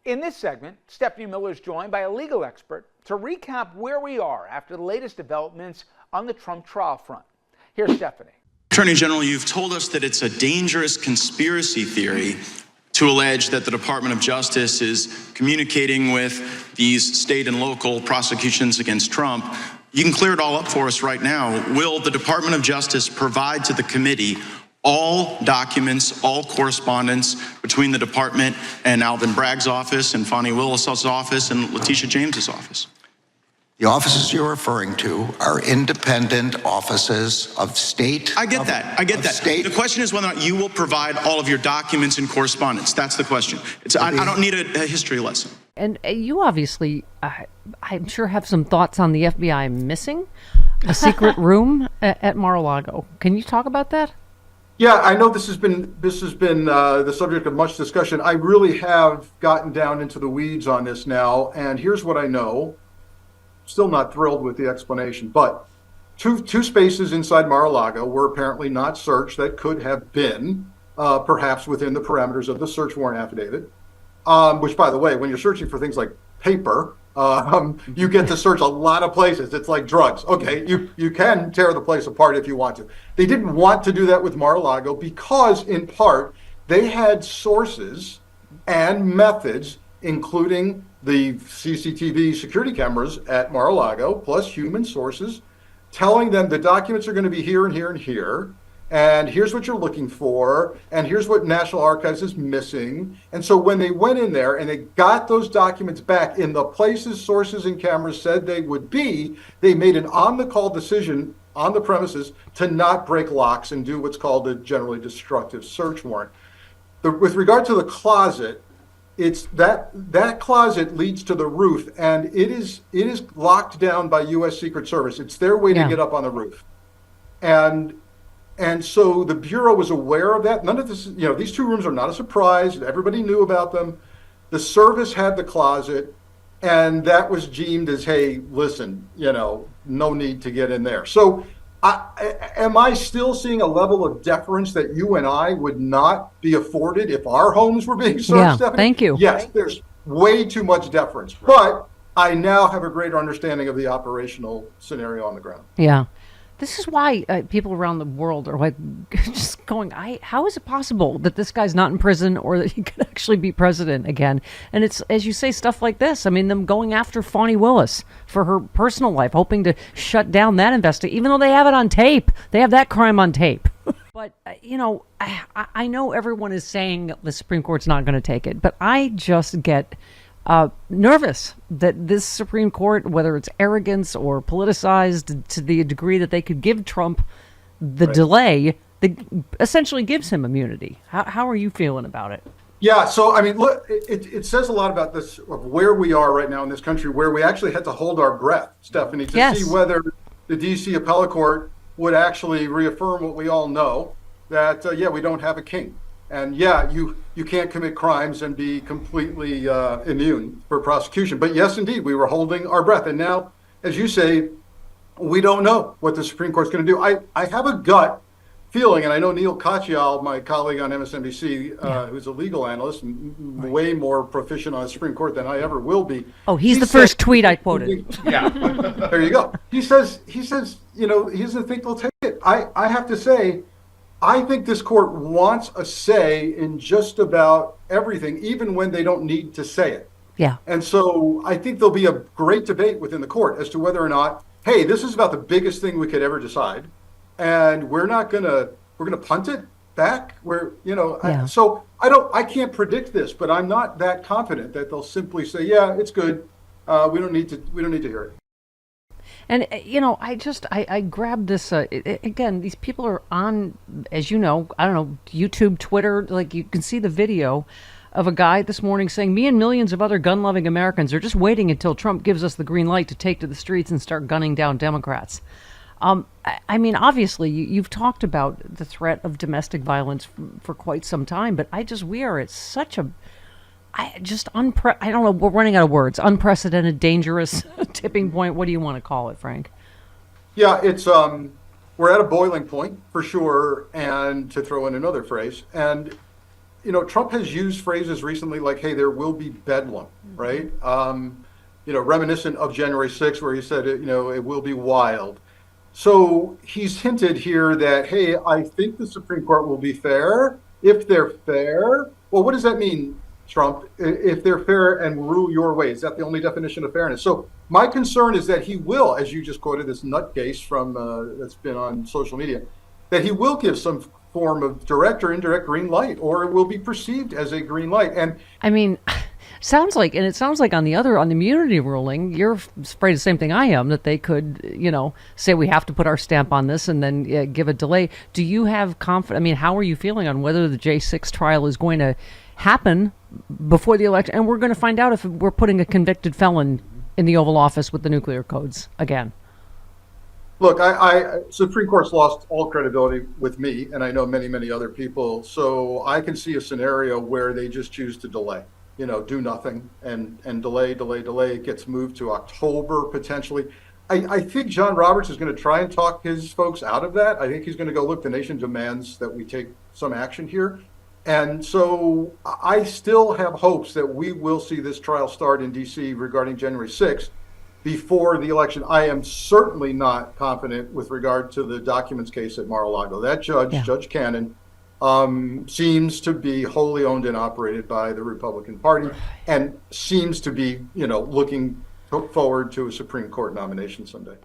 In this segment, Stephanie Miller is joined by a legal expert to recap where we are after the latest developments on the Trump trial front. Here's Stephanie. Attorney General, you've told us that it's a dangerous conspiracy theory to allege that the Department of Justice is communicating with these state and local prosecutions against Trump. You can clear it all up for us right now. Will the Department of Justice provide to the committee all documents, all correspondence between the department and Alvin Bragg's office and Fonnie Willis's office and Letitia James's office? The offices you're referring to are independent offices of state. I get that. The question is whether or not you will provide all of your documents and correspondence. That's the question. I don't need a history lesson. And you obviously, I'm sure, have some thoughts on the FBI missing a secret room at Mar-a-Lago. Can you talk about that? Yeah, I know this has been the subject of much discussion. I really have gotten down into the weeds on this now, and here's what I know. Still not thrilled with the explanation, but two spaces inside Mar-a-Lago were apparently not searched that could have been perhaps within the parameters of the search warrant affidavit, which, by the way, when you're searching for things like paper, you get to search a lot of places. It's like drugs. Okay, you can tear the place apart if you want to. They didn't want to do that with Mar-a-Lago because, in part, they had sources and methods, including the CCTV security cameras at Mar-a-Lago, plus human sources, telling them the documents are going to be here and here and here, and here's what you're looking for, and here's what National Archives is missing. And so when they went in there and they got those documents back in the places sources and cameras said they would be, they made an on-the-call decision on the premises to not break locks and do what's called a generally destructive search warrant. With regard to the closet, it's that closet leads to the roof, and it is locked down by U.S. Secret Service. It's their way to get up on the roof. And so the Bureau was aware of that. None of this, these two rooms are not a surprise. Everybody knew about them. The service had the closet, and that was deemed as, hey, listen, no need to get in there. So am I still seeing a level of deference that you and I would not be afforded if our homes were being searched, Yeah, Stephanie? thank you. Yes, there's way too much deference. But I now have a greater understanding of the operational scenario on the ground. Yeah. This is why people around the world are like just going, how is it possible that this guy's not in prison or that he could actually be president again? And it's, as you say, stuff like this. I mean, them going after Fonnie Willis for her personal life, hoping to shut down that investigation, even though they have it on tape. They have that crime on tape. But, I know everyone is saying the Supreme Court's not going to take it, but I just get nervous that this Supreme Court, whether it's arrogance or politicized to the degree that they could give Trump the delay, that essentially gives him immunity. How are you feeling about it? Yeah, so I mean, look, it says a lot about this, of where we are right now in this country, where we actually had to hold our breath, Stephanie, to see whether the D.C. appellate court would actually reaffirm what we all know, that, we don't have a king. And you can't commit crimes and be completely immune for prosecution. But yes, indeed, we were holding our breath. And now, as you say, we don't know what the Supreme Court's going to do. I have a gut feeling, and I know Neil Katyal, my colleague on MSNBC, who's a legal analyst, way more proficient on the Supreme Court than I ever will be. Oh, he's the first tweet I quoted. Yeah, there you go. He says, he doesn't think they'll take it. I have to say, I think this court wants a say in just about everything, even when they don't need to say it. Yeah. And so I think there'll be a great debate within the court as to whether or not, hey, this is about the biggest thing we could ever decide, and we're gonna punt it back. So I can't predict this, but I'm not that confident that they'll simply say, yeah, it's good. We don't need to hear it. And, I grabbed this, again, these people are on, as you know, I don't know, YouTube, Twitter, like you can see the video of a guy this morning saying, me and millions of other gun-loving Americans are just waiting until Trump gives us the green light to take to the streets and start gunning down Democrats. I mean, obviously, you've talked about the threat of domestic violence for quite some time, but we are at such a, I don't know, we're running out of words. Unprecedented, dangerous tipping point. What do you want to call it, Frank? Yeah, it's we're at a boiling point for sure, and to throw in another phrase. And Trump has used phrases recently like, hey, there will be bedlam, right? Reminiscent of January 6th, where he said, it will be wild. So he's hinted here that, hey, I think the Supreme Court will be fair. If they're fair, well, what does that mean, Trump? If they're fair and rule your way, is that the only definition of fairness? So my concern is that he will, as you just quoted this nutcase from that's been on social media, that he will give some form of direct or indirect green light, or it will be perceived as a green light. And I mean, it sounds like on the immunity ruling, you're afraid of the same thing I am, that they could, say we have to put our stamp on this and then give a delay. Do you have confidence? I mean, how are you feeling on whether the J6 trial is going to happen before the election? And we're going to find out if we're putting a convicted felon in the Oval Office with the nuclear codes again. Look, Supreme Court's lost all credibility with me, and I know many, many other people. So I can see a scenario where they just choose to delay, do nothing and delay. It gets moved to October potentially. I think John Roberts is going to try and talk his folks out of that. I think he's going to go, look, the nation demands that we take some action here. And so I still have hopes that we will see this trial start in D.C. regarding January 6th. Before the election. I am certainly not confident with regard to the documents case at Mar-a-Lago. That judge, Judge Cannon, seems to be wholly owned and operated by the Republican Party, and seems to be, looking forward to a Supreme Court nomination someday.